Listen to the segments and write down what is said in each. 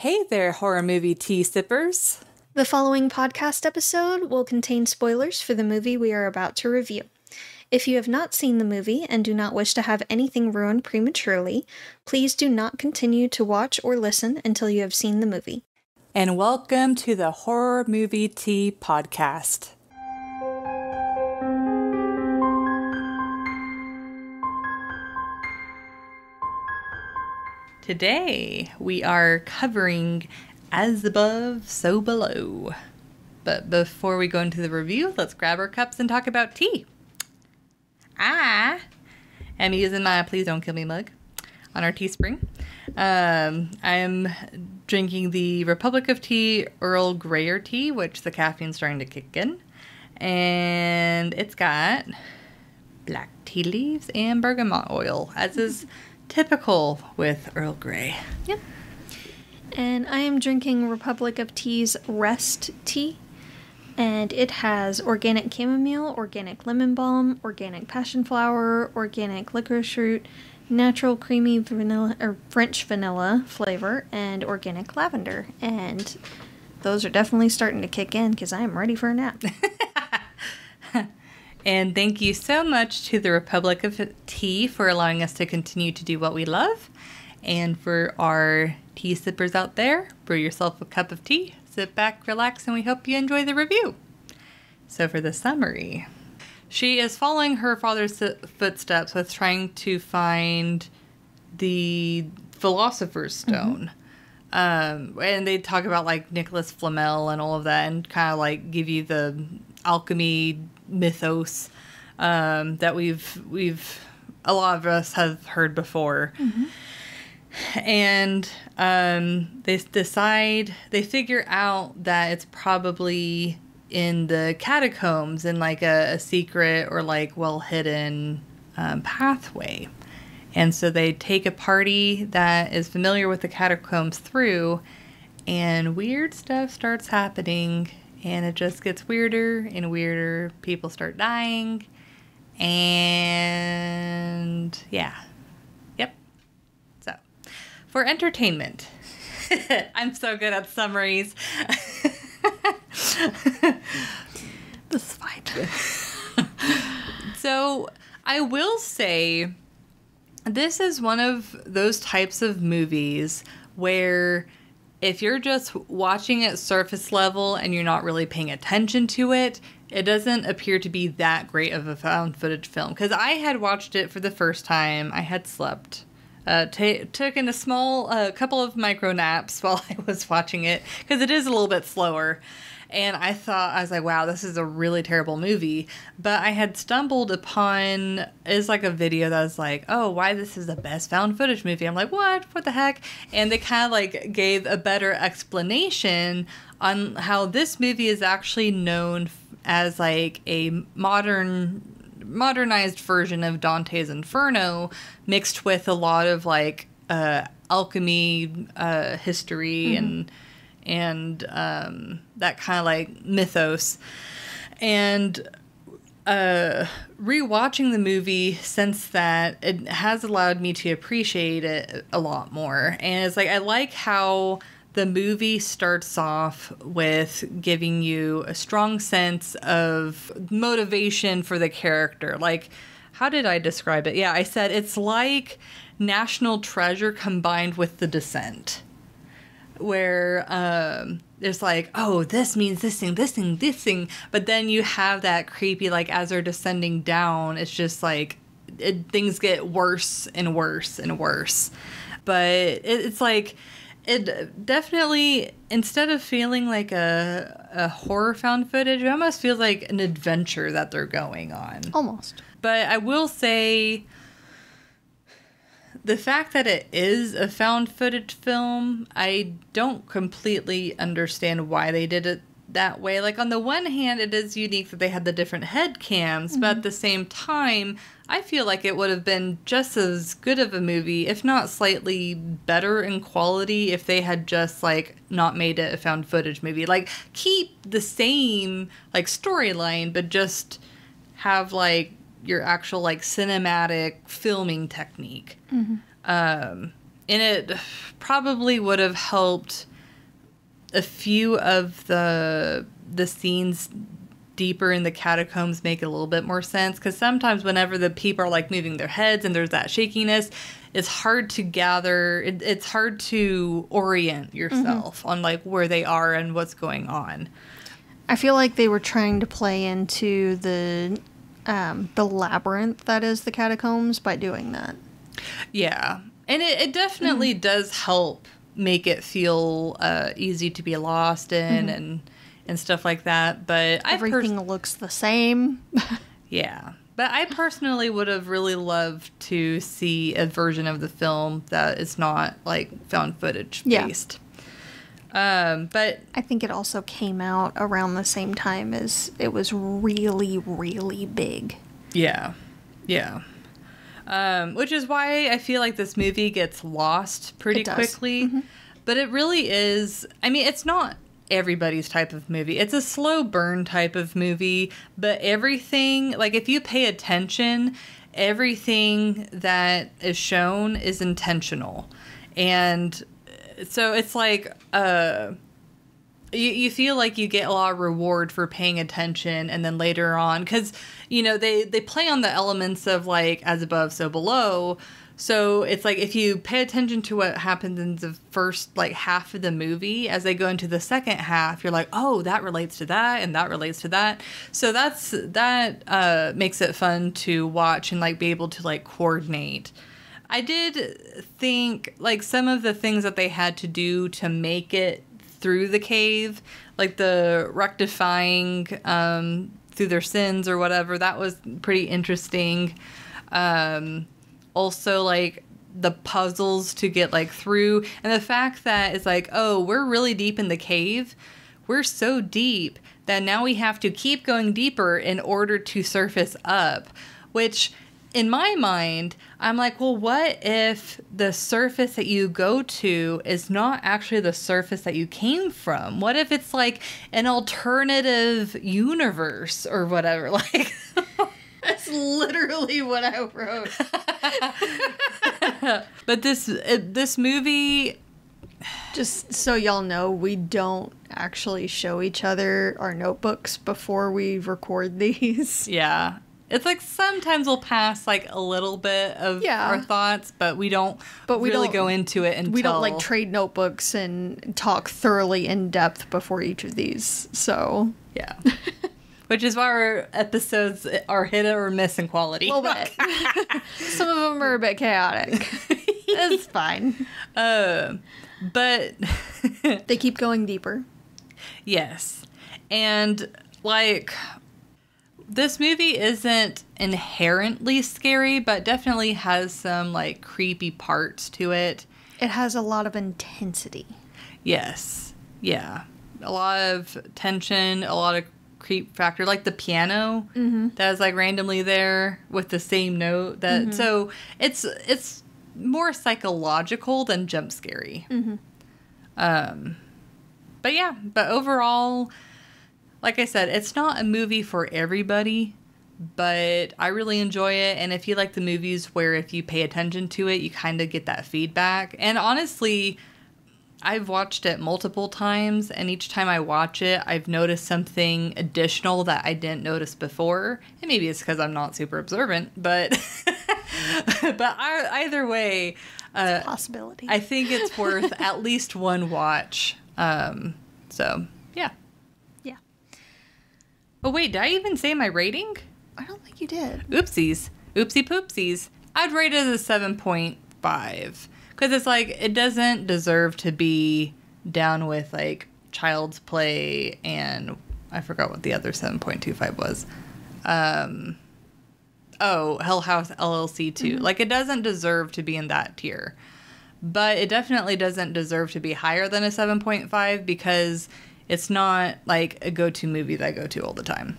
Hey there, horror movie tea sippers. The following podcast episode will contain spoilers for the movie we are about to review. If you have not seen the movie and do not wish to have anything ruined prematurely, please do not continue to watch or listen until you have seen the movie. And welcome to the Horror Movie Tea Podcast. Today, we are covering As Above, So Below. But before we go into the review, let's grab our cups and talk about tea. I am using my Please Don't Kill Me mug on our Teespring. I'm drinking the Republic of Tea Earl Grayer tea, which the caffeine's starting to kick in. And it's got black tea leaves and bergamot oil, as is typical with Earl Grey. Yep. And I am drinking Republic of Tea's Rest tea. And it has organic chamomile, organic lemon balm, organic passion flower, organic licorice root, natural creamy vanilla or French vanilla flavor, and organic lavender. And those are definitely starting to kick in because I am ready for a nap. And thank you so much to the Republic of Tea for allowing us to continue to do what we love. And for our tea sippers out there, brew yourself a cup of tea, sit back, relax, and we hope you enjoy the review. So for the summary, she is following her father's footsteps with trying to find the Philosopher's Stone. And they talk about like Nicholas Flamel and all of that and kind of like give you the alchemy mythos that we've a lot of us have heard before. And they figure out that it's probably in the catacombs in like a secret or like well hidden pathway. And so they take a party that is familiar with the catacombs through, and weird stuff starts happening, and it just gets weirder and weirder. People start dying, and yeah. Yep. So, for entertainment, I'm so good at summaries. This is fine. So, I will say, this is one of those types of movies where if you're just watching it surface level and you're not really paying attention to it, it doesn't appear to be that great of a found footage film. Because I had watched it for the first time. I had slept. Took in a small couple of micro naps while I was watching it. Because it is a little bit slower. And I was like, wow, this is a really terrible movie. But I had stumbled upon, it's like a video that was like, oh, why this is the best found footage movie. I'm like, what? What the heck? And they kind of like gave a better explanation on how this movie is actually known as like a modernized version of Dante's Inferno mixed with a lot of like alchemy history and that kind of like mythos. And rewatching the movie since that, it has allowed me to appreciate it a lot more. And it's like, I like how the movie starts off with giving you a strong sense of motivation for the character. Like, how did I describe it? Yeah, I said it's like National Treasure combined with The Descent. Where there's like, oh, this means this thing, this thing, this thing. But then you have that creepy, like, as they're descending down, it's just like, things get worse and worse and worse. But it's like, it definitely, instead of feeling like a horror found footage, it almost feels like an adventure that they're going on. Almost. But I will say, the fact that it is a found footage film, I don't completely understand why they did it that way. Like, on the one hand, it is unique that they had the different head cams, but at the same time, I feel like it would have been just as good of a movie, if not slightly better in quality, if they had just, like, not made it a found footage movie. Like, keep the same, like, storyline, but just have, like, your actual like cinematic filming technique. And it probably would have helped a few of the scenes deeper in the catacombs make a little bit more sense, because sometimes whenever the people are like moving their heads and there's that shakiness, it's hard to gather, it's hard to orient yourself on like where they are and what's going on. I feel like they were trying to play into the labyrinth that is the catacombs by doing that. Yeah, and it definitely does help make it feel easy to be lost in and stuff like that. But everything looks the same. Yeah. But I personally would have really loved to see a version of the film that is not like found footage based. But I think it also came out around the same time as it was really, really big. Yeah. Yeah. Which is why I feel like this movie gets lost pretty quickly. But it really is. I mean, it's not everybody's type of movie. It's a slow burn type of movie, but everything, like if you pay attention, everything that is shown is intentional. And so it's like you feel like you get a lot of reward for paying attention, and then later on, because you know they play on the elements of like as above so below. So it's like if you pay attention to what happens in the first like half of the movie, as they go into the second half, you're like, oh, that relates to that and that relates to that. So that makes it fun to watch and like be able to like coordinate. I did think like some of the things that they had to do to make it through the cave, like the rectifying through their sins or whatever, that was pretty interesting. Also, like, the puzzles to get, like, through. And the fact that it's like, oh, we're really deep in the cave. We're so deep that now we have to keep going deeper in order to surface up. Which, in my mind, I'm like, well, what if the surface that you go to is not actually the surface that you came from? What if it's, like, an alternative universe or whatever? Like... That's literally what I wrote. But this movie... Just so y'all know, we don't actually show each other our notebooks before we record these. Yeah. It's like sometimes we'll pass like a little bit of our thoughts, but we don't really go into it until... We don't like trade notebooks and talk thoroughly in depth before each of these, so... Yeah. Which is why our episodes are hit or miss in quality. A little bit. Some of them are a bit chaotic. It's fine. But... They keep going deeper. Yes. And, like, this movie isn't inherently scary, but definitely has some, like, creepy parts to it. It has a lot of intensity. Yes. Yeah. A lot of tension, a lot of creep factor, like the piano that is like randomly there with the same note. That so it's more psychological than jump scary. But yeah, but overall, like I said, it's not a movie for everybody, but I really enjoy it. And if you like the movies where if you pay attention to it, you kind of get that feedback. And honestly, I've watched it multiple times, and each time I watch it, I've noticed something additional that I didn't notice before. And maybe it's because I'm not super observant, but either way, it's a possibility. I think it's worth at least one watch. So yeah. Yeah. Oh wait, did I even say my rating? I don't think you did. Oopsies. Oopsie poopsies. I'd rate it as a 7.5. Because it's like, it doesn't deserve to be down with, like, Child's Play and I forgot what the other 7.25 was. Hell House LLC 2. Like, it doesn't deserve to be in that tier. But it definitely doesn't deserve to be higher than a 7.5 because it's not, like, a go-to movie that I go to all the time.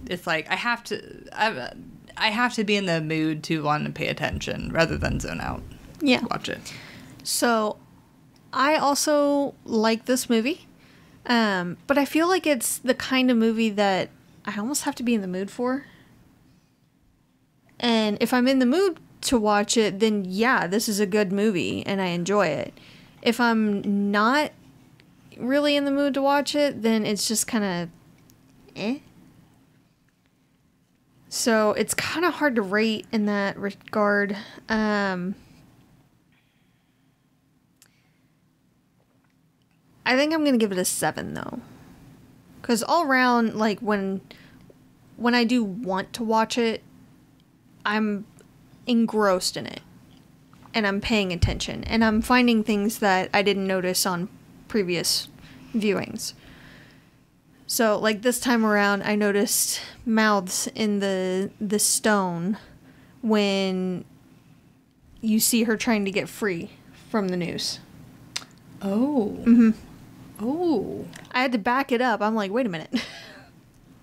It's like, I have to be in the mood to want to pay attention rather than zone out. Yeah. Watch it. So, I also like this movie, but I feel like it's the kind of movie that I almost have to be in the mood for. And if I'm in the mood to watch it, then yeah, this is a good movie and I enjoy it. If I'm not really in the mood to watch it, then it's just kind of eh. So it's kind of hard to rate in that regard. I think I'm going to give it a 7, though. Because all around, like, when I do want to watch it, I'm engrossed in it. And I'm paying attention. And I'm finding things that I didn't notice on previous viewings. So, like, this time around, I noticed mouths in the stone when you see her trying to get free from the noose. Oh. Mm-hmm. Oh. I had to back it up. I'm like, wait a minute.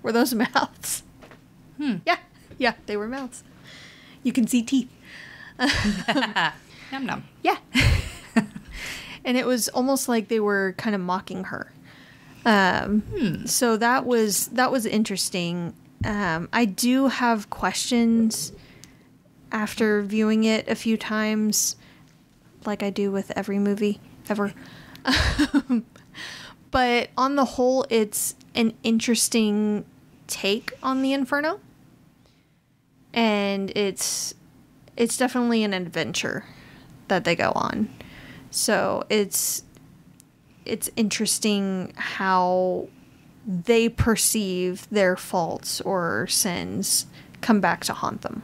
Were those mouths? Yeah. Yeah, they were mouths. You can see teeth. Num num. Yeah. And it was almost like they were kind of mocking her. So that was interesting. I do have questions after viewing it a few times, like I do with every movie ever. But on the whole, it's an interesting take on the Inferno. And it's definitely an adventure that they go on. So it's interesting how they perceive their faults or sins come back to haunt them.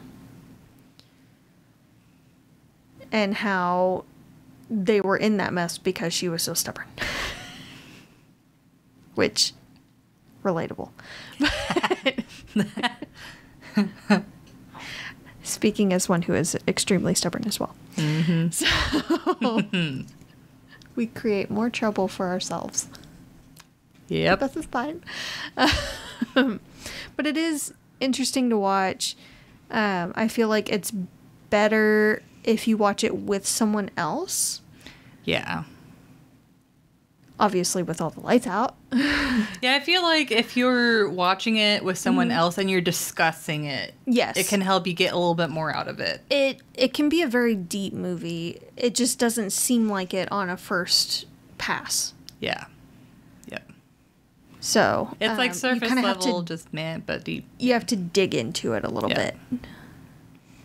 And how they were in that mess because she was so stubborn. Which, relatable. Speaking as one who is extremely stubborn as well. Mm-hmm. So, we create more trouble for ourselves. Yep. This is fine. But it is interesting to watch. I feel like it's better if you watch it with someone else. Yeah. Obviously, with all the lights out. Yeah, I feel like if you're watching it with someone else and you're discussing it, yes, it can help you get a little bit more out of it. It can be a very deep movie. It just doesn't seem like it on a first pass. Yeah. Yep. So it's like surface level, just but deep. You have to dig into it a little bit.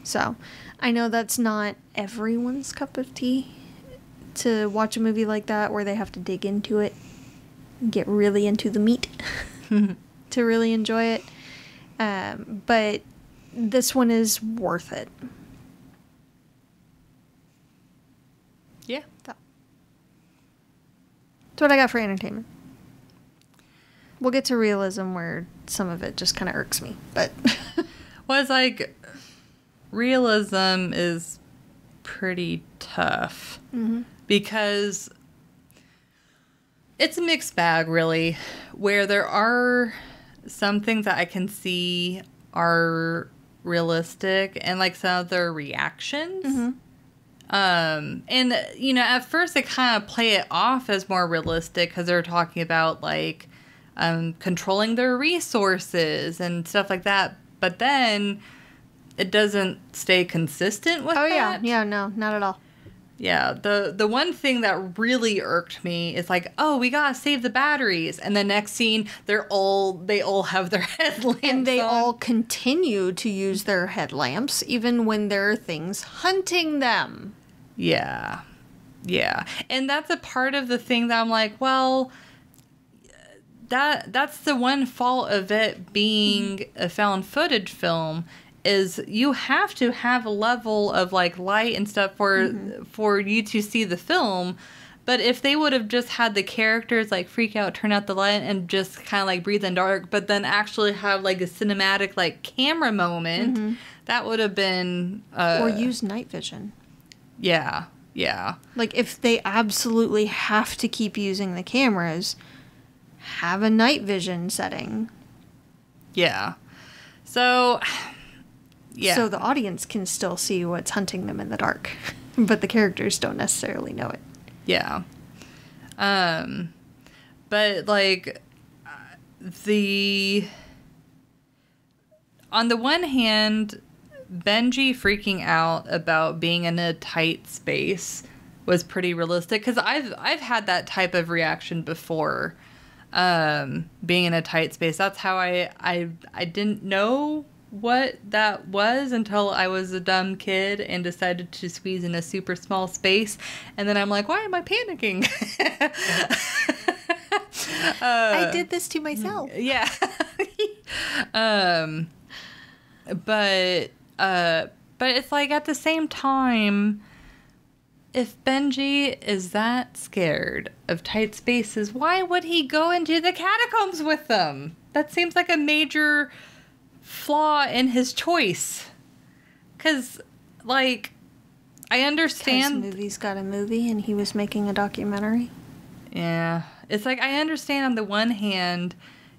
So I know that's not everyone's cup of tea to watch a movie like that where they have to dig into it and get really into the meat to really enjoy it. But this one is worth it. Yeah. That's what I got for entertainment. We'll get to realism where some of it just kind of irks me. But well, it's like realism is pretty tough. Mm-hmm. Because it's a mixed bag, really, where there are some things that I can see are realistic and like some of their reactions. Mm-hmm. And, you know, at first they kind of play it off as more realistic because they're talking about like controlling their resources and stuff like that. But then it doesn't stay consistent with that. Oh, yeah. Yeah, no, not at all. Yeah, the one thing that really irked me is like, oh, we gotta save the batteries, and the next scene, they all have their headlamps, and they on. all continue to use their headlamps even when there are things hunting them. Yeah, and that's a part of the thing that I'm like, well, that's the one fault of it being a found footage film. Is you have to have a level of like light and stuff for you to see the film. But if they would have just had the characters like freak out, turn out the light, and just kind of like breathe in dark, but then actually have like a cinematic like camera moment, that would have been or use night vision. Yeah. Like if they absolutely have to keep using the cameras, have a night vision setting. Yeah. So. Yeah. So the audience can still see what's hunting them in the dark, but the characters don't necessarily know it. Yeah. But like on the one hand, Benji freaking out about being in a tight space was pretty realistic, because I've had that type of reaction before, being in a tight space. That's how I didn't know what that was until I was a dumb kid and decided to squeeze in a super small space, and then I'm like, why am I panicking? I did this to myself. Yeah. But it's like, at the same time, if Benji is that scared of tight spaces, why would he go into the catacombs with them? That seems like a major flaw in his choice. Because, like, I understand... Because movie's got a movie and he was making a documentary. Yeah. It's like, I understand on the one hand,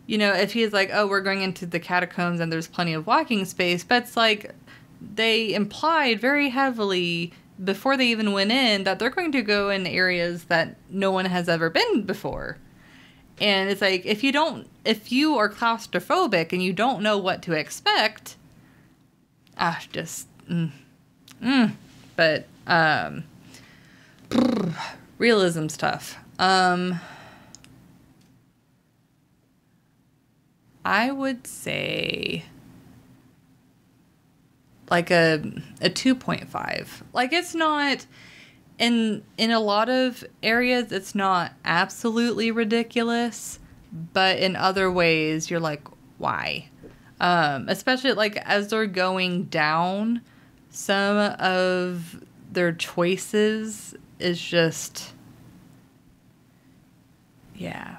you know, if he's like, oh, we're going into the catacombs and there's plenty of walking space, but it's like, they implied very heavily before they even went in that they're going to go in areas that no one has ever been before. And it's like, if you are claustrophobic and you don't know what to expect, but, realism stuff. I would say like a 2.5. Like, it's not, in a lot of areas, it's not absolutely ridiculous, but in other ways, you're like, why? Especially, like, as they're going down, some of their choices is just, yeah.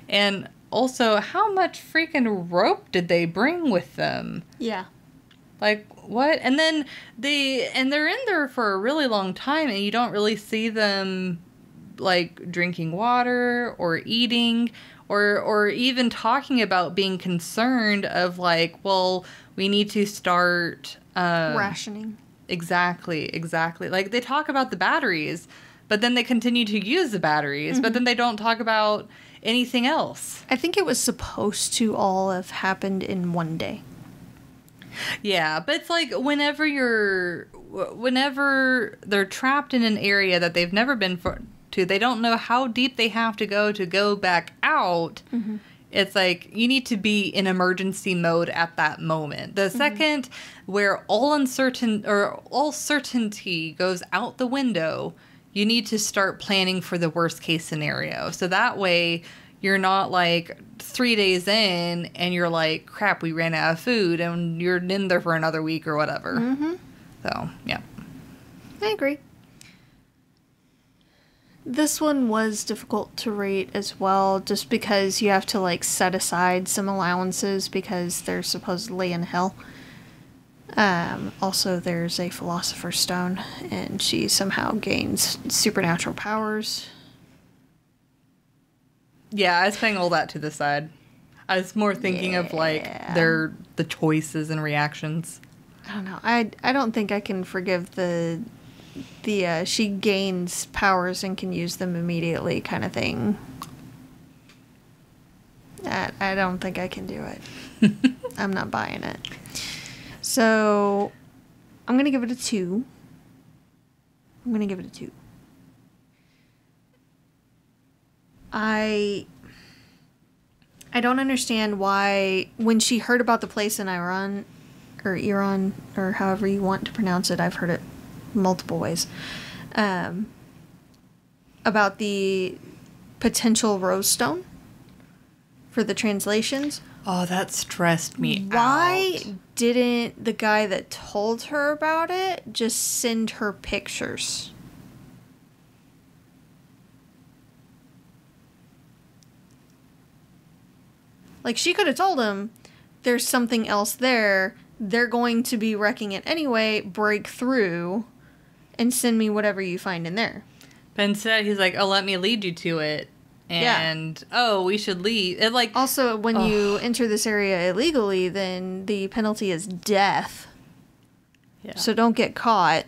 And also, how much freaking rope did they bring with them? Yeah. Like, what? And then they're in there for a really long time, and you don't really see them, like, drinking water or eating or even talking about being concerned of, like, well, we need to start... rationing. Exactly. Like, they talk about the batteries, but then they continue to use the batteries, but then they don't talk about anything else. I think it was supposed to all have happened in one day. Yeah, but it's like, whenever they're trapped in an area that they've never been to, they don't know how deep they have to go back out. Mm-hmm. It's like, you need to be in emergency mode at that moment. The second where all certainty goes out the window, you need to start planning for the worst case scenario. So that way you're not like 3 days in and you're like, crap, we ran out of food, and you're in there for another week or whatever. Mm-hmm. So, yeah. I agree. This one was difficult to rate as well, just because you have to, like, set aside some allowances because they're supposedly in hell. Also, there's a Philosopher's Stone, and she somehow gains supernatural powers. Yeah, I was putting all that to the side. I was more thinking of, like, the choices and reactions. I don't know. I don't think I can forgive the she gains powers and can use them immediately kind of thing. I don't think I can do it. I'm not buying it. So, I'm going to give it a 2. I don't understand why, when she heard about the place in Iran, or however you want to pronounce it, I've heard it multiple ways, about the potential rose stone for the translations. Oh, that stressed me out. Why didn't the guy that told her about it just send her pictures? Like, she could have told him, there's something else there, they're going to be wrecking it anyway, break through, and send me whatever you find in there. But instead, he's like, oh, let me lead you to it. And, oh, we should leave. It, like, also, when you enter this area illegally, then the penalty is death. Yeah. So don't get caught.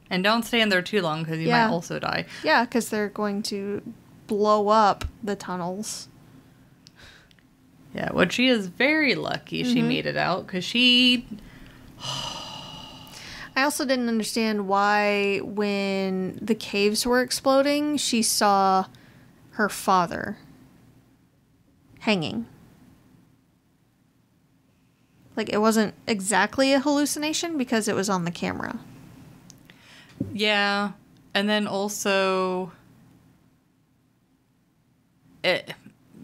And don't stay in there too long, because you might also die. Yeah, because they're going to blow up the tunnels. Yeah, well, she is very lucky she made it out, because she... I also didn't understand why when the caves were exploding, she saw her father hanging. Like, it wasn't exactly a hallucination because it was on the camera. Yeah. And then also,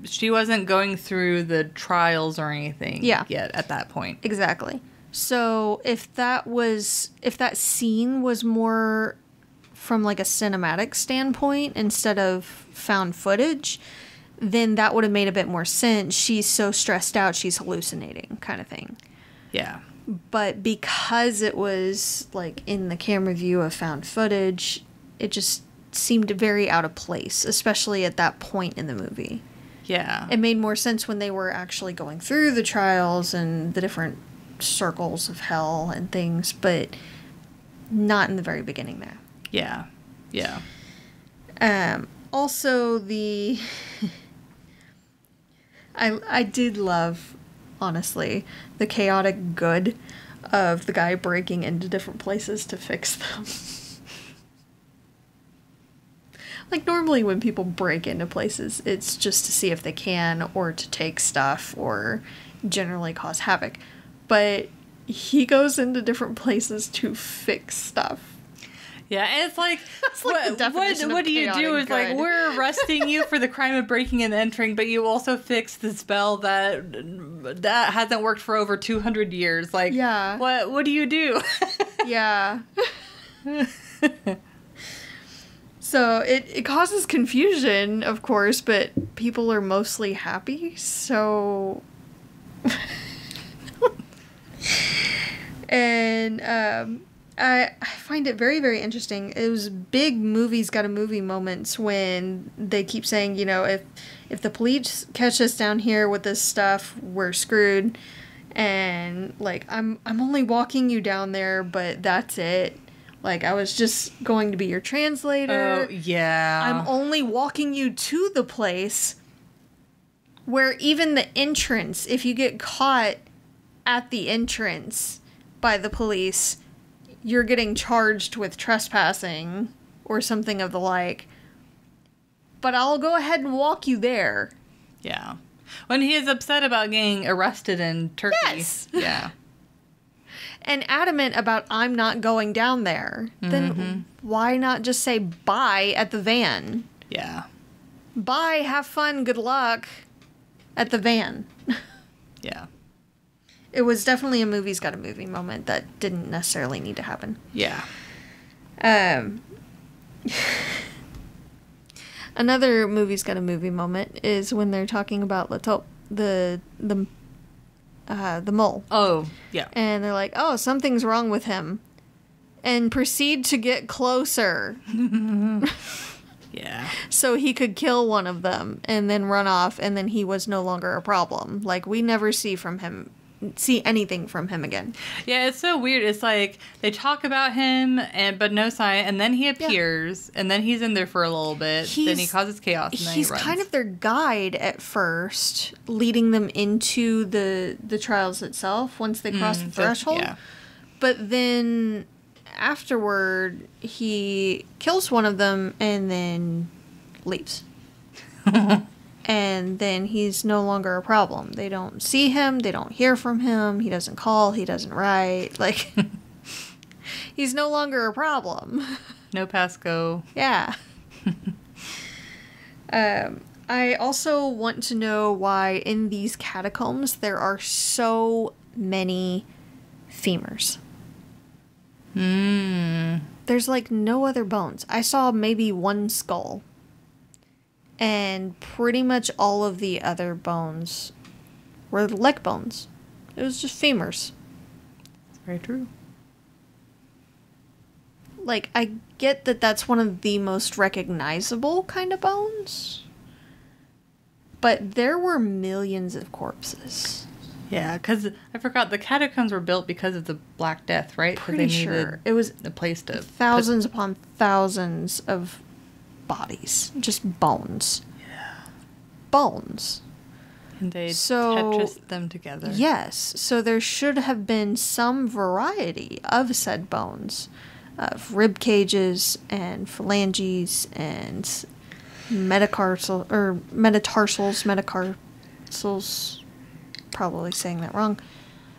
she wasn't going through the trials or anything yet at that point. Exactly. So if that scene was more from like a cinematic standpoint instead of found footage, then that would have made a bit more sense. She's so stressed out, she's hallucinating kind of thing. Yeah. But because it was like in the camera view of found footage, it just seemed very out of place, especially at that point in the movie. Yeah. It made more sense when they were actually going through the trials and the different circles of hell and things, but not in the very beginning there. Yeah. Yeah. Also, I did love, honestly, the chaotic good of the guy breaking into different places to fix them. Like, normally when people break into places, it's just to see if they can, or to take stuff, or generally cause havoc. But he goes into different places to fix stuff. Yeah, and it's like, what do you do? It's like, we're arresting you for the crime of breaking and entering, but you also fixed the spell that hasn't worked for over 200 years. Like, yeah. What do you do? Yeah. So it causes confusion, of course, but people are mostly happy, so... And I find it very, very interesting. It was big movies got a movie moments when they keep saying, you know, if the police catch us down here with this stuff, we're screwed. And like, I'm only walking you down there, but that's it. Like, I was just going to be your translator. Oh, yeah. I'm only walking you to the place where even the entrance, if you get caught at the entrance by the police, you're getting charged with trespassing or something of the like. But I'll go ahead and walk you there. Yeah. When he is upset about getting arrested in Turkey. Yes. Yeah. And adamant about I'm not going down there. Mm-hmm. Then why not just say bye at the van? Yeah. Bye, have fun, good luck at the van. Yeah. It was definitely a movie's got a movie moment that didn't necessarily need to happen. Yeah. Another movie's got a movie moment is when they're talking about the mole. Oh, yeah. And they're like, oh, something's wrong with him. And proceed to get closer. Yeah. So he could kill one of them and then run off, and then he was no longer a problem. Like, we never see anything from him again. Yeah, it's so weird. It's like they talk about him but no sign, and then he appears, and then he's in there for a little bit, then he causes chaos, and then he runs. He's kind of their guide at first, leading them into the trials itself once they cross the threshold. Yeah. But then afterward, he kills one of them and then leaves. And then he's no longer a problem. They don't see him. They don't hear from him. He doesn't call. He doesn't write. Like, he's no longer a problem. No Pasco. Yeah. I also want to know why in these catacombs there are so many femurs. There's like no other bones. I saw maybe one skull. And pretty much all of the other bones were leg bones. It was just femurs. That's very true. Like, I get that that's one of the most recognizable kind of bones. But there were millions of corpses. Yeah, because I forgot the catacombs were built because of the Black Death, right? Pretty sure. It was a place to thousands upon thousands of bodies. Just bones. Yeah. Bones. And they so, Tetris them together. Yes. So there should have been some variety of said bones, of rib cages and phalanges and metatarsals, probably saying that wrong,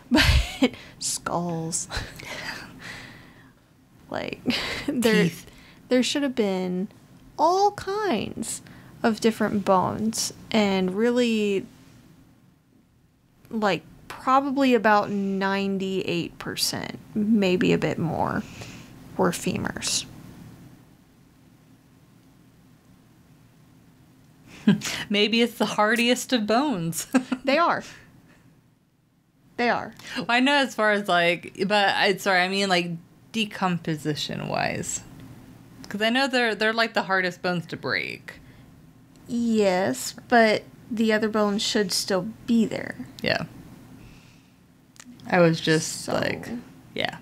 but skulls. Like, there should have been all kinds of different bones, and really, like, probably about 98%, maybe a bit more, were femurs. Maybe it's the hardiest of bones. They are. Well, I know as far as like, but I mean like decomposition wise, because I know they're like the hardest bones to break. Yes, but the other bones should still be there. Yeah. I was just like, yeah.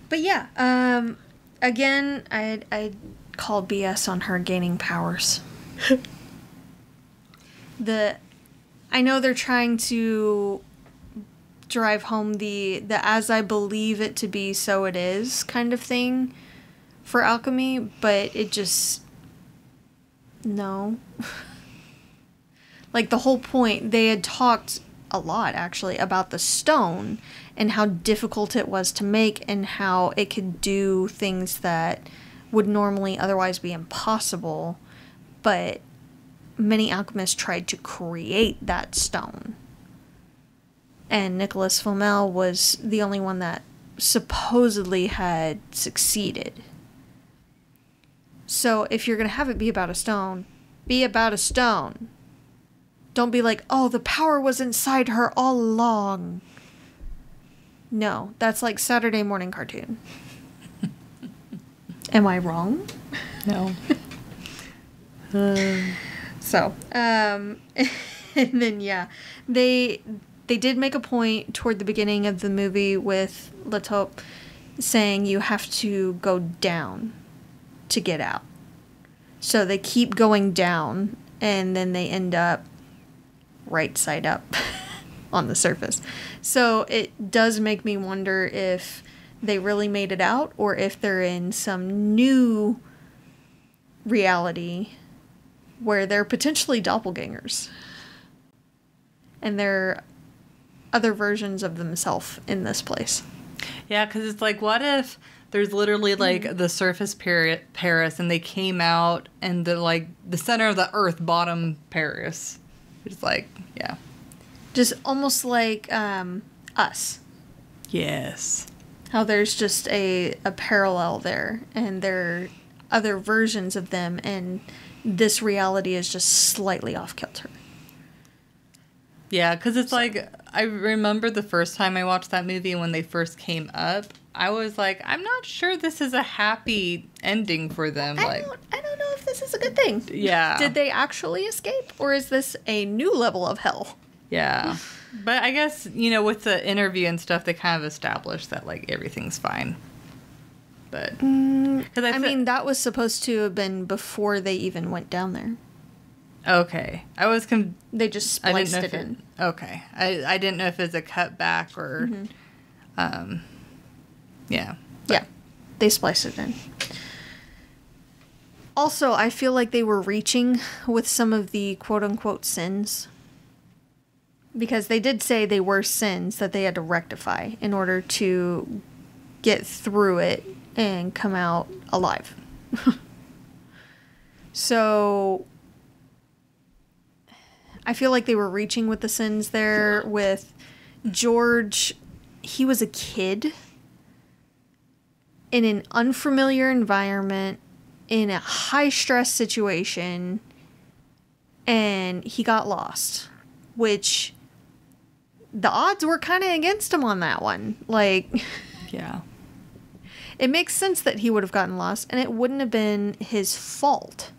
But yeah, again, I called BS on her gaining powers. I know they're trying to drive home the as I believe it to be, so it is kind of thing for alchemy, but it just, no. Like, the whole point, they had talked a lot, actually, about the stone and how difficult it was to make and how it could do things that would normally otherwise be impossible, but many alchemists tried to create that stone. And Nicholas Flamel was the only one that supposedly had succeeded. So if you're going to have it be about a stone, be about a stone. Don't be like, oh, the power was inside her all along. No, that's like Saturday morning cartoon. Am I wrong? No. So, and then, yeah, they did make a point toward the beginning of the movie with La Taupe saying you have to go down to get out. So they keep going down, and then they end up right side up on the surface. So it does make me wonder if they really made it out, or if they're in some new reality where they're potentially doppelgangers. And they're other versions of themselves in this place. Yeah, because it's like, what if there's literally like the surface Paris and they came out and the like the center of the earth bottom Paris? It's like, yeah. Just almost like us. Yes. How there's just a parallel there, and there are other versions of them, and this reality is just slightly off kilter. Yeah, because it's like, I remember the first time I watched that movie when they first came up, I was like, I'm not sure this is a happy ending for them. I don't know if this is a good thing. Yeah. Did they actually escape, or is this a new level of hell? Yeah. But I guess, you know, with the interview and stuff, they kind of established that, like, everything's fine. But, cause I mean, that was supposed to have been before they even went down there. Okay. I was they just spliced it in. Okay. I didn't know if it's a cutback or, yeah. Yeah. They spliced it in. Also, I feel like they were reaching with some of the quote-unquote sins. Because they did say they were sins that they had to rectify in order to get through it and come out alive. So, I feel like they were reaching with the sins there. With George, he was a kid in an unfamiliar environment, in a high-stress situation, and he got lost. Which, the odds were kind of against him on that one. Like, yeah. It makes sense that he would have gotten lost, and it wouldn't have been his fault.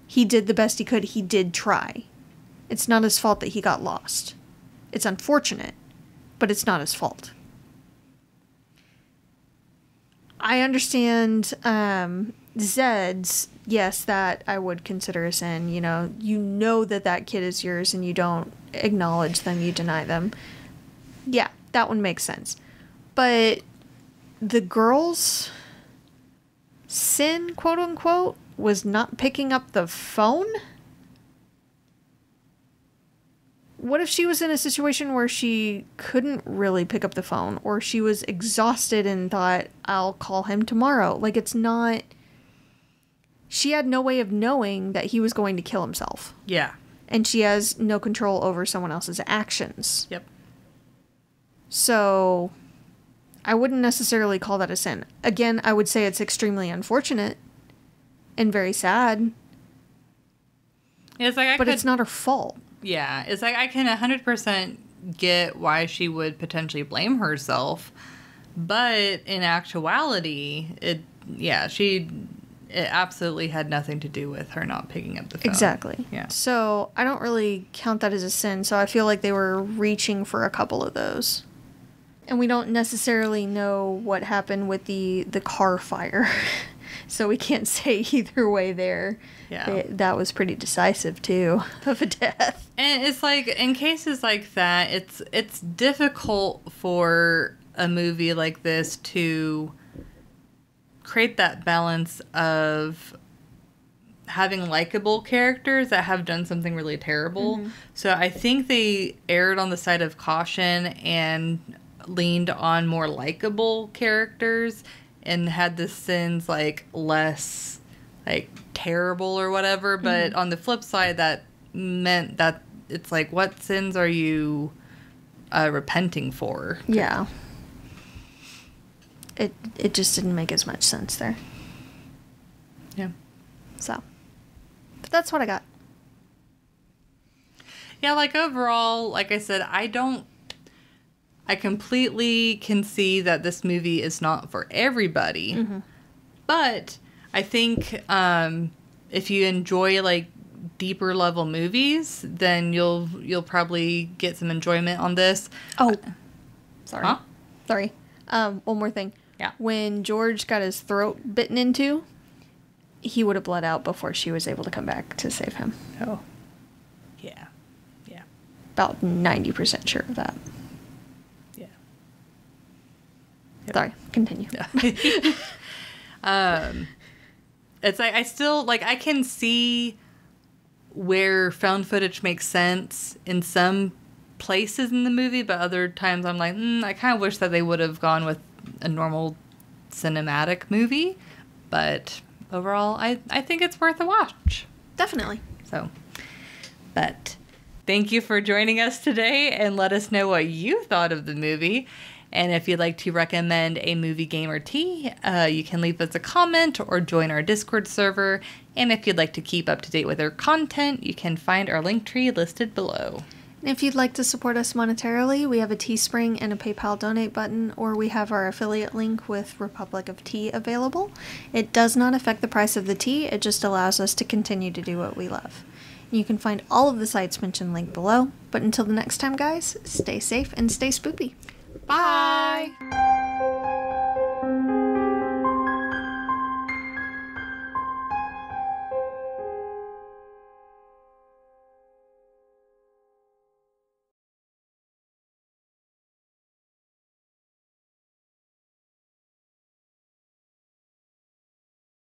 He did the best he could. He did try. It's not his fault that he got lost. It's unfortunate, but it's not his fault. I understand Zed's, yes, that I would consider a sin. You know that kid is yours and you don't acknowledge them, you deny them. Yeah, that one makes sense. But the girl's sin, quote unquote, was not picking up the phone? What if she was in a situation where she couldn't really pick up the phone, or she was exhausted and thought, I'll call him tomorrow? Like, it's not... She had no way of knowing that he was going to kill himself. Yeah. And she has no control over someone else's actions. Yep. So, I wouldn't necessarily call that a sin. Again, I would say it's extremely unfortunate and very sad. It's like it's not her fault. Yeah, it's like I can 100% get why she would potentially blame herself, but in actuality, it absolutely had nothing to do with her not picking up the phone. Exactly. Yeah. So I don't really count that as a sin, so I feel like they were reaching for a couple of those. And we don't necessarily know what happened with the car fire. So we can't say either way there. Yeah. That was pretty decisive, too, of a death. And it's like, in cases like that, it's difficult for a movie like this to create that balance of having likable characters that have done something really terrible. Mm-hmm. So I think they erred on the side of caution and leaned on more likable characters and had the sins like less like terrible or whatever. But on the flip side, that meant that it's like, what sins are you repenting for? Yeah. It just didn't make as much sense there. Yeah. So, but that's what I got. Yeah, like overall, like I said, I completely can see that this movie is not for everybody. Mm-hmm. But I think if you enjoy like deeper level movies, then you'll probably get some enjoyment on this. Oh, sorry. Huh? Sorry. One more thing. Yeah. When George got his throat bitten into, he would have bled out before she was able to come back to save him. Oh. Yeah. Yeah. About 90% sure of that. Yeah. Yep. Sorry. Continue. It's like I still like I can see where found footage makes sense in some places in the movie, but other times I'm like, I kind of wish that they would have gone with a normal cinematic movie. But overall, I think it's worth a watch. Definitely. So, but thank you for joining us today, and let us know what you thought of the movie. And if you'd like to recommend a movie, game, or tea, you can leave us a comment or join our Discord server. And if you'd like to keep up to date with our content, you can find our link tree listed below. And if you'd like to support us monetarily, we have a Teespring and a PayPal donate button, or we have our affiliate link with Republic of Tea available. It does not affect the price of the tea, it just allows us to continue to do what we love. You can find all of the sites mentioned linked below. But until the next time, guys, stay safe and stay spoopy. Bye!